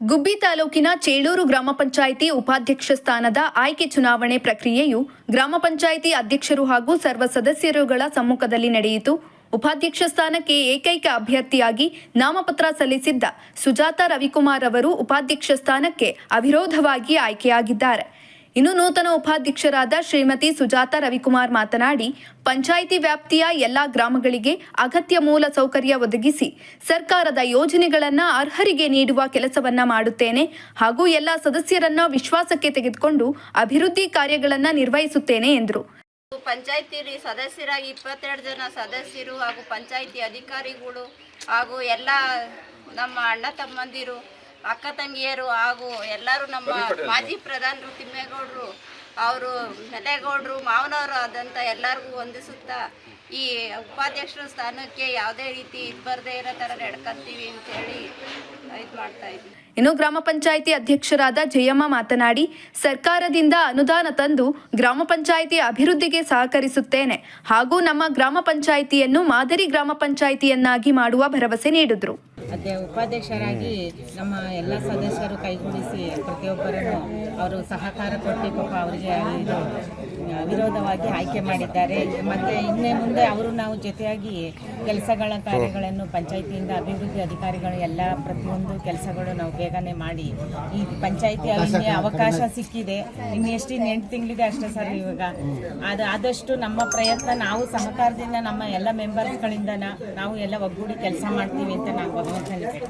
ಗುಬ್ಬಿ ತಾಲೂಕಿನ ಚೇಳೂರು ಗ್ರಾಮ ಪಂಚಾಯಿತಿ ಉಪಾಧ್ಯಕ್ಷ ಸ್ಥಾನದ ಆಯ್ಕೆ ಚುನಾವಣೆ ಪ್ರಕ್ರಿಯೆಯು ಗ್ರಾಮ ಪಂಚಾಯಿತಿ ಅಧ್ಯಕ್ಷರು ಹಾಗೂ ಸರ್ವ ಸದಸ್ಯರುಗಳ ಸಮ್ಮುಖದಲ್ಲಿ ನಡೆಯಿತು. ಉಪಾಧ್ಯಕ್ಷ ಸ್ಥಾನಕ್ಕೆ ಏಕೈಕ ಅಭ್ಯರ್ಥಿಯಾಗಿ ನಾಮಪತ್ರ ಸಲ್ಲಿಸಿದ್ದ ಸುಜಾತ ರವಿಕುಮಾರ್ ಅವರು ಉಪಾಧ್ಯಕ್ಷ ಸ್ಥಾನಕ್ಕೆ ಅವಿರೋಧವಾಗಿ ಆಯ್ಕೆಯಾಗಿದ್ದಾರೆ. ಇನ್ನು ನೂತನ ಉಪಾಧ್ಯಕ್ಷರಾದ ಶ್ರೀಮತಿ ಸುಜಾತ ರವಿಕುಮಾರ್ ಮಾತನಾಡಿ, ಪಂಚಾಯಿತಿ ವ್ಯಾಪ್ತಿಯ ಎಲ್ಲಾ ಗ್ರಾಮಗಳಿಗೆ ಅಗತ್ಯ ಮೂಲ ಸೌಕರ್ಯ ಒದಗಿಸಿ ಸರ್ಕಾರದ ಯೋಜನೆಗಳನ್ನು ಅರ್ಹರಿಗೆ ನೀಡುವ ಕೆಲಸವನ್ನ ಮಾಡುತ್ತೇನೆ ಹಾಗೂ ಎಲ್ಲ ಸದಸ್ಯರನ್ನ ವಿಶ್ವಾಸಕ್ಕೆ ತೆಗೆದುಕೊಂಡು ಅಭಿವೃದ್ಧಿ ಕಾರ್ಯಗಳನ್ನು ನಿರ್ವಹಿಸುತ್ತೇನೆ ಎಂದರು. ಪಂಚಾಯಿತಿ ಸದಸ್ಯರಾಗಿ 22 ಜನ ಸದಸ್ಯರು ಹಾಗೂ ಪಂಚಾಯಿತಿ ಅಧಿಕಾರಿಗಳು ಹಾಗೂ ಎಲ್ಲ ನಮ್ಮ ಅಣ್ಣ ತಮ್ಮಂದಿರು, ಅಕ್ಕ ತಂಗಿಯರು ಹಾಗೂ ಎಲ್ಲರೂ ನಮ್ಮ ಮಾಜಿ ಪ್ರಧಾನರು ತಿಮ್ಮೇಗೌಡರು, ಅವರು ನೆಲೆಗೌಡರು, ಮಾವನವರು ಆದಂಥ ಎಲ್ಲರಿಗೂ ವಂದಿಸುತ್ತಾ ಈ ಉಪಾಧ್ಯಕ್ಷರ ಸ್ಥಾನಕ್ಕೆ ಯಾವುದೇ ರೀತಿ ಬರದೇ ಇರೋ ಥರ ನಡ್ಕೊಂತೀವಿ ಅಂತೇಳಿ ಇದು ಮಾಡ್ತಾ ಇದ್ವಿ. ಇನ್ನು ಗ್ರಾಮ ಪಂಚಾಯಿತಿ ಅಧ್ಯಕ್ಷರಾದ ಜಯಮ್ಮ ಮಾತನಾಡಿ, ಸರ್ಕಾರದಿಂದ ಅನುದಾನ ತಂದು ಗ್ರಾಮ ಪಂಚಾಯಿತಿ ಅಭಿವೃದ್ಧಿಗೆ ಸಹಕರಿಸುತ್ತೇನೆ ಹಾಗೂ ನಮ್ಮ ಗ್ರಾಮ ಪಂಚಾಯಿತಿಯನ್ನು ಮಾದರಿ ಗ್ರಾಮ ಪಂಚಾಯಿತಿಯನ್ನಾಗಿ ಮಾಡುವ ಭರವಸೆ ನೀಡಿದರು. ಉಪಾಧ್ಯಕ್ಷರಾಗಿ ನಮ್ಮ ಎಲ್ಲ ಸದಸ್ಯರು ಕೈಗೂಡಿಸಿ ಪ್ರತಿಯೊಬ್ಬರನ್ನು ಅವರು ಸಹಕಾರ ಕೊಟ್ಟು ಪಾಪ ಅವರಿಗೆ ವಿರೋಧವಾಗಿ ಆಯ್ಕೆ ಮಾಡಿದ್ದಾರೆ. ಮತ್ತು ಇನ್ನೇ ಮುಂದೆ ಅವರು ನಾವು ಜೊತೆಯಾಗಿ ಕಾರ್ಯಗಳನ್ನು ಪಂಚಾಯಿತಿಯಿಂದ ಅಭಿವೃದ್ಧಿ ಅಧಿಕಾರಿಗಳು ಎಲ್ಲ ಪ್ರತಿಯೊಂದು ಕೆಲಸಗಳು ನಾವು ಬೇಗನೆ ಮಾಡಿ ಈ ಪಂಚಾಯಿತಿ ಅವಕಾಶ ಸಿಕ್ಕಿದೆ. ಇನ್ನು 8 ತಿಂಗಳಿದೆ ಅಷ್ಟೇ ಸರ್. ಇವಾಗ ಆದಷ್ಟು ನಮ್ಮ ಪ್ರಯತ್ನ ನಾವು ಸಹಕಾರದಿಂದ ನಮ್ಮ ಎಲ್ಲ ಮೆಂಬರ್ಸ್ಗಳಿಂದ ನಾವು ಎಲ್ಲ ಒಗ್ಗೂಡಿ ಕೆಲಸ ಮಾಡ್ತೀವಿ ಅಂತ ನಾವು ಭಗವಂತನಿಗೆ